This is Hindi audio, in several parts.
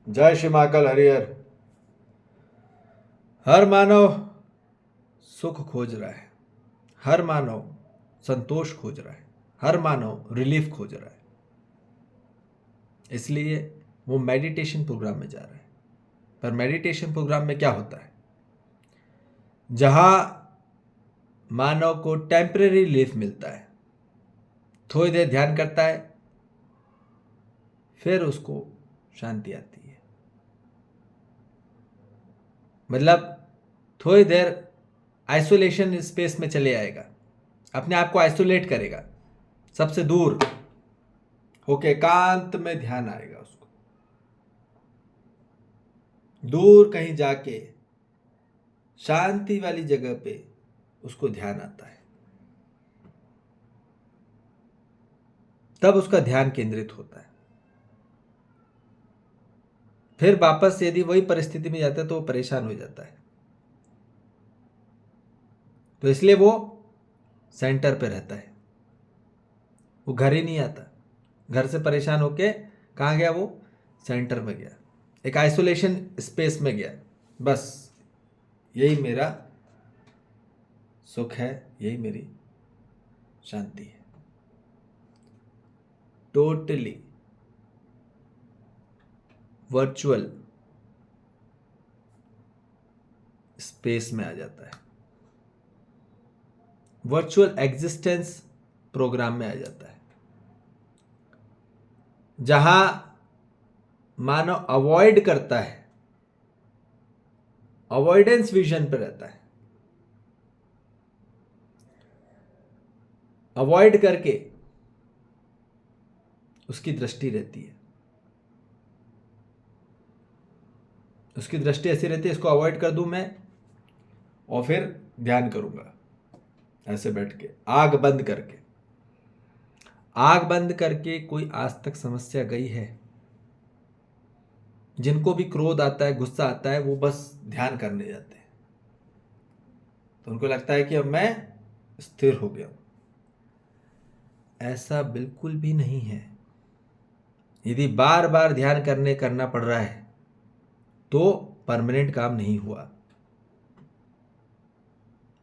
जय श्री महाकाल हरिहर। हर मानव सुख खोज रहा है, हर मानव संतोष खोज रहा है, हर मानव रिलीफ खोज रहा है। इसलिए वो मेडिटेशन प्रोग्राम में जा रहा है। पर मेडिटेशन प्रोग्राम में क्या होता है? जहां मानव को टेम्परेरी रिलीफ मिलता है, थोड़ी देर ध्यान करता है, फिर उसको शांति आती है। मतलब थोड़ी देर आइसोलेशन स्पेस में चले आएगा, अपने आप को आइसोलेट करेगा, सबसे दूर होके एकांत में ध्यान आएगा उसको। दूर कहीं जाके शांति वाली जगह पे उसको ध्यान आता है, तब उसका ध्यान केंद्रित होता है। फिर वापस यदि वही परिस्थिति में जाता है तो वो परेशान हो जाता है। तो इसलिए वो सेंटर पे रहता है, वो घर ही नहीं आता। घर से परेशान होके कहाँ गया? वो सेंटर में गया, एक आइसोलेशन स्पेस में गया। बस यही मेरा सुख है, यही मेरी शांति है। टोटली वर्चुअल स्पेस में आ जाता है, वर्चुअल एग्जिस्टेंस प्रोग्राम में आ जाता है, जहां मानव अवॉइड करता है, अवॉइडेंस विजन पर रहता है। अवॉइड करके उसकी दृष्टि रहती है, उसकी दृष्टि ऐसी रहती है, इसको अवॉइड कर दूं मैं और फिर ध्यान करूंगा ऐसे बैठ के, आग बंद करके। आग बंद करके कोई आज तक समस्या गई है? जिनको भी क्रोध आता है, गुस्सा आता है, वो बस ध्यान करने जाते हैं, तो उनको लगता है कि अब मैं स्थिर हो गया हूं। ऐसा बिल्कुल भी नहीं है। यदि बार बार ध्यान करना पड़ रहा है तो परमानेंट काम नहीं हुआ।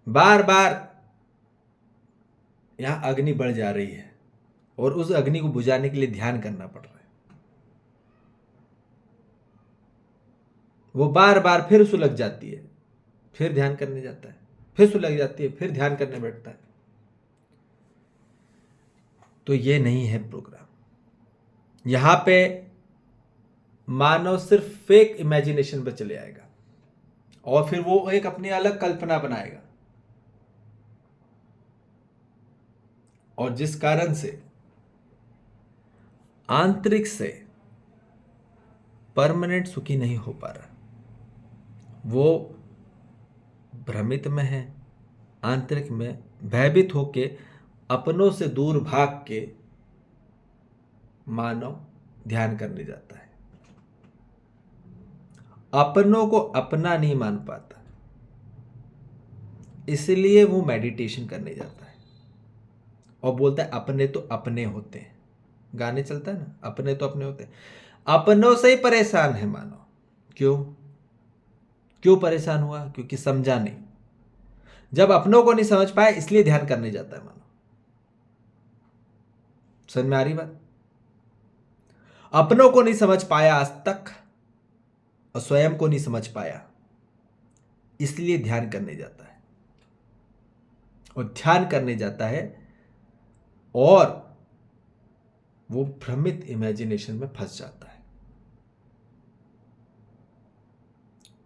बार बार यहां अग्नि बढ़ जा रही है और उस अग्नि को बुझाने के लिए ध्यान करना पड़ रहा है। वो बार बार फिर सुलग जाती है, फिर ध्यान करने जाता है, फिर सुलग जाती है, फिर ध्यान करने बैठता है। तो ये नहीं है प्रोग्राम। यहां पे मानव सिर्फ फेक इमेजिनेशन पर चले आएगा और फिर वो एक अपनी अलग कल्पना बनाएगा, और जिस कारण से आंतरिक से परमानेंट सुखी नहीं हो पा रहा, वो भ्रमित में है, आंतरिक में भयभीत होके अपनों से दूर भाग के मानव ध्यान करने जाता है। अपनों को अपना नहीं मान पाता, इसलिए वो मेडिटेशन करने जाता है और बोलता है अपने तो अपने होते हैं। गाने चलता है ना, अपने तो अपने होते हैं। अपनों से ही परेशान है मानव। क्यों क्यों परेशान हुआ? क्योंकि समझा नहीं। जब अपनों को नहीं समझ पाए इसलिए ध्यान करने जाता है मानव। समझ में आ रही बात? अपनों को नहीं समझ पाया आज तक और स्वयं को नहीं समझ पाया, इसलिए ध्यान करने जाता है। और ध्यान करने जाता है और वो भ्रमित इमेजिनेशन में फंस जाता है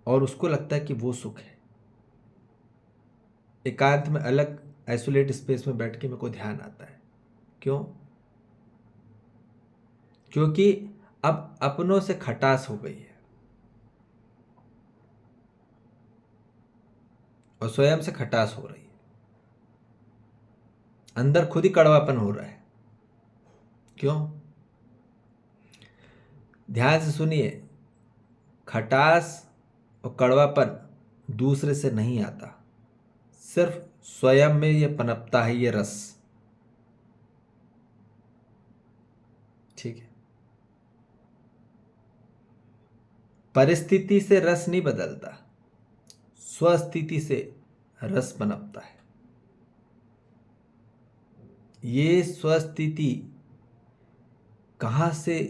और उसको लगता है कि वो सुख है। एकांत में अलग आइसोलेट स्पेस में बैठ के मेरे को ध्यान आता है। क्यों? क्योंकि अब अपनों से खटास हो गई है और स्वयं से खटास हो रही है। अंदर खुद ही कड़वापन हो रहा है। क्यों? ध्यान से सुनिए, खटास और कड़वापन दूसरे से नहीं आता, सिर्फ स्वयं में ये पनपता है, ये रस। ठीक है? परिस्थिति से रस नहीं बदलता, स्वस्थिति से रस पनपता है। ये स्वस्थिति कहाँ से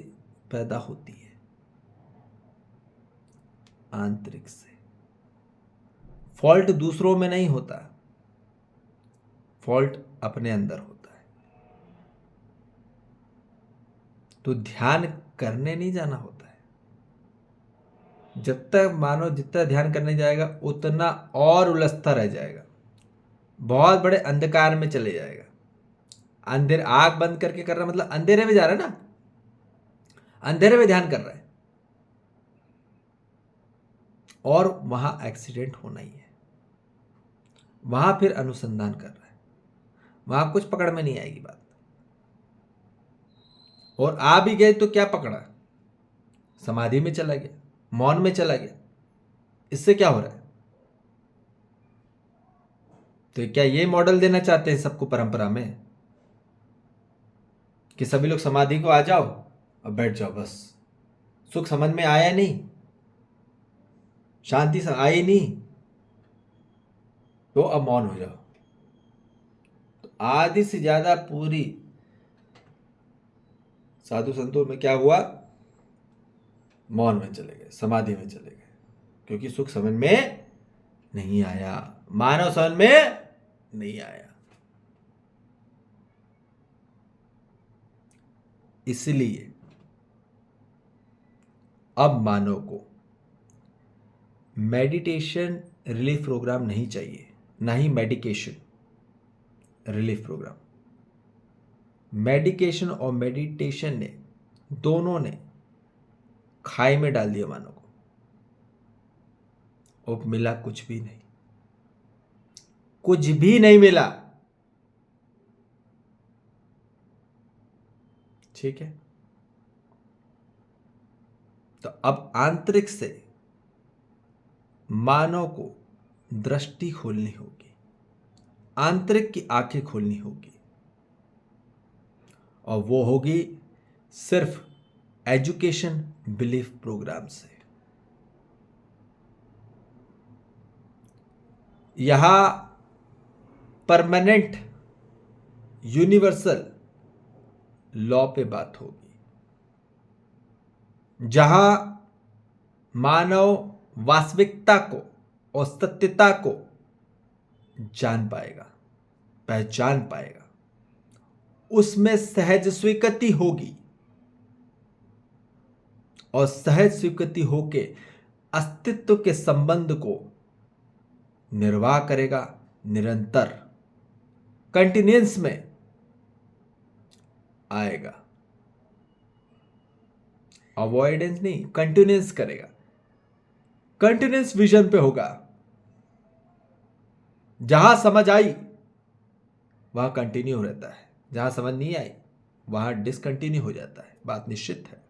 पैदा होती है? आंतरिक से। फॉल्ट दूसरों में नहीं होता, फॉल्ट अपने अंदर होता है। तो ध्यान करने नहीं जाना होता है। जब तक मानो जितना ध्यान करने जाएगा उतना और उलझता रह जाएगा, बहुत बड़े अंधकार में चले जाएगा। अंधेरे, आंख बंद करके कर रहा मतलब अंधेरे में जा रहा है ना, अंधेरे में ध्यान कर रहा है और वहां एक्सीडेंट होना ही है। वहां फिर अनुसंधान कर रहा है, वहां कुछ पकड़ में नहीं आएगी बात। और आ भी गए तो क्या पकड़ा? समाधि में चला गया, मौन में चला गया। इससे क्या हो रहा है? तो क्या ये मॉडल देना चाहते हैं सबको परंपरा में कि सभी लोग समाधि को आ जाओ और बैठ जाओ, बस सुख समझ में आया नहीं, शांति से आई नहीं तो अब मौन हो जाओ। तो आधी से ज्यादा पूरी साधु संतों में क्या हुआ? मौन में चले गए, समाधि में चले गए, क्योंकि सुख समझ में नहीं आया, मानव समझ में नहीं आया। इसलिए अब मानव को मेडिटेशन रिलीफ प्रोग्राम नहीं चाहिए, ना ही मेडिकेशन रिलीफ प्रोग्राम। मेडिकेशन और मेडिटेशन ने दोनों ने खाई में डाल दिया मानव को, और मिला कुछ भी नहीं, कुछ भी नहीं मिला। ठीक है, तो अब आंतरिक से मानव को दृष्टि खोलनी होगी, आंतरिक की आंखें खोलनी होगी, और वो होगी सिर्फ एजुकेशन बिलीफ प्रोग्राम से। यहां परमानेंट यूनिवर्सल लॉ पे बात होगी, जहां मानव वास्तविकता को और सत्यता को जान पाएगा, पहचान पाएगा, उसमें सहज स्वीकृति होगी, और सहज स्वीकृति होके अस्तित्व के संबंध को निर्वाह करेगा, निरंतर कंटिन्यूंस में आएगा। अवॉइडेंस नहीं, कंटिन्यूंस करेगा, कंटिन्यूंस विजन पे होगा। जहां समझ आई वहां कंटिन्यू रहता है, जहां समझ नहीं आई वहां डिसकंटिन्यू हो जाता है, बात निश्चित है।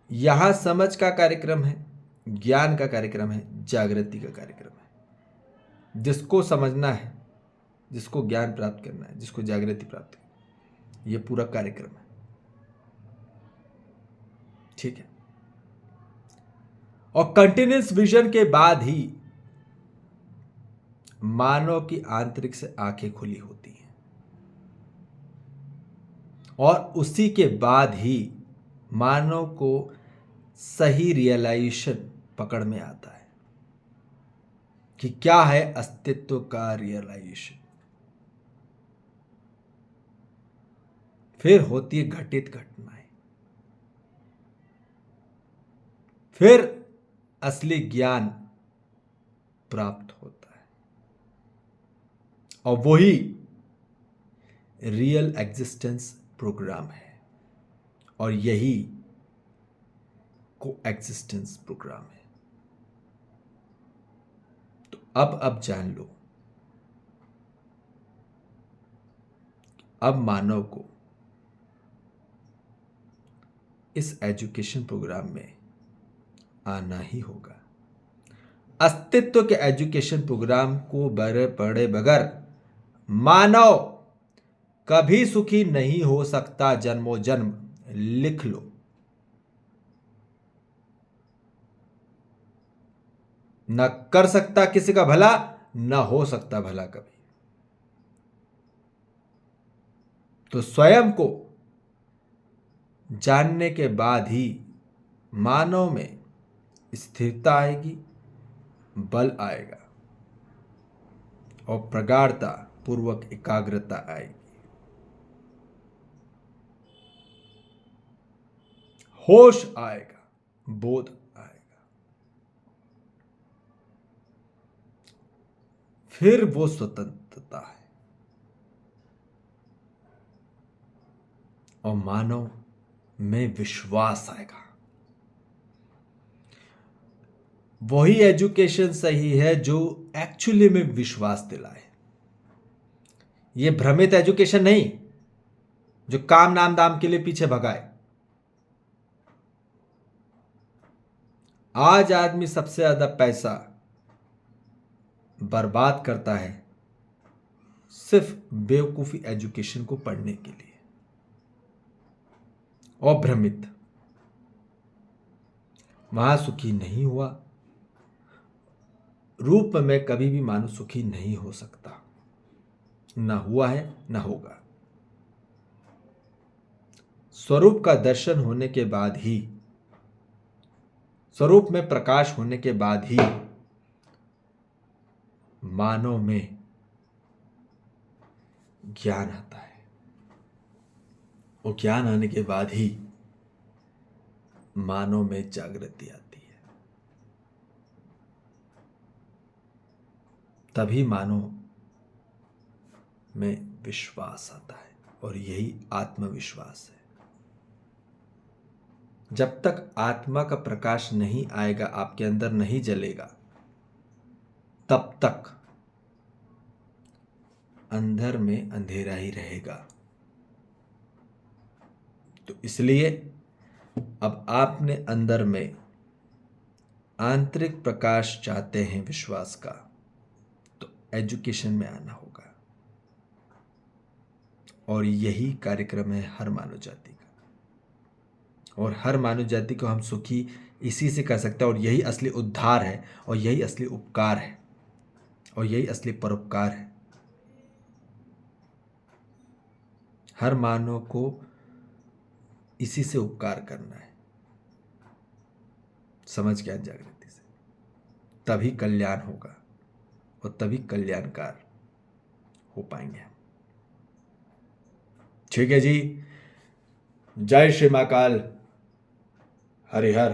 यहां समझ का कार्यक्रम है, ज्ञान का कार्यक्रम है, जागृति का कार्यक्रम है। जिसको समझना है, जिसको ज्ञान प्राप्त करना है, जिसको जागृति प्राप्त करना है, यह पूरा कार्यक्रम है। ठीक है, और कंटिन्यूस विजन के बाद ही मानव की आंतरिक से आंखें खुली होती हैं, और उसी के बाद ही मानव को सही रियलाइजेशन पकड़ में आता है कि क्या है अस्तित्व का रियलाइजेशन। फिर होती है घटित घटनाएं, फिर असली ज्ञान प्राप्त होता है, और वही रियल एग्जिस्टेंस प्रोग्राम है, और यही को एग्जिस्टेंस प्रोग्राम है। तो अब जान लो, अब मानव को इस एजुकेशन प्रोग्राम में आना ही होगा। अस्तित्व के एजुकेशन प्रोग्राम को पढ़े बगैर मानव कभी सुखी नहीं हो सकता, जन्मों जन्म लिख लो। न कर सकता किसी का भला, न हो सकता भला कभी। तो स्वयं को जानने के बाद ही मानव में स्थिरता आएगी, बल आएगा और प्रगाढ़ता पूर्वक एकाग्रता आएगी, होश आएगा, बोध आएगा। फिर वो स्वतंत्रता है और मानव में विश्वास आएगा। वही एजुकेशन सही है जो एक्चुअली में विश्वास दिलाए। ये भ्रमित एजुकेशन नहीं जो काम नाम दाम के लिए पीछे भगाए। आज आदमी सबसे ज्यादा पैसा बर्बाद करता है सिर्फ बेवकूफी एजुकेशन को पढ़ने के लिए और भ्रमित। वहां सुखी नहीं हुआ। रूप में कभी भी मानव सुखी नहीं हो सकता, ना हुआ है ना होगा। स्वरूप का दर्शन होने के बाद ही, स्वरूप में प्रकाश होने के बाद ही मानव में ज्ञान आता है और ज्ञान आने के बाद ही मानव में जागृति आती है। तभी मानव में विश्वास आता है और यही आत्मविश्वास है। जब तक आत्मा का प्रकाश नहीं आएगा, आपके अंदर नहीं जलेगा, तब तक अंदर में अंधेरा ही रहेगा। तो इसलिए अब आपने अंदर में आंतरिक प्रकाश चाहते हैं विश्वास का, तो एजुकेशन में आना होगा। और यही कार्यक्रम है हर मानव जाति का, और हर मानव जाति को हम सुखी इसी से कर सकते हैं। और यही असली उद्धार है, और यही असली उपकार है, और यही असली परोपकार है। हर मानव को इसी से उपकार करना है, समझ ज्ञान जागृति से। तभी कल्याण होगा और तभी कल्याणकार हो पाएंगे हम। ठीक है जी। जय श्री महाकाल। हरिहर।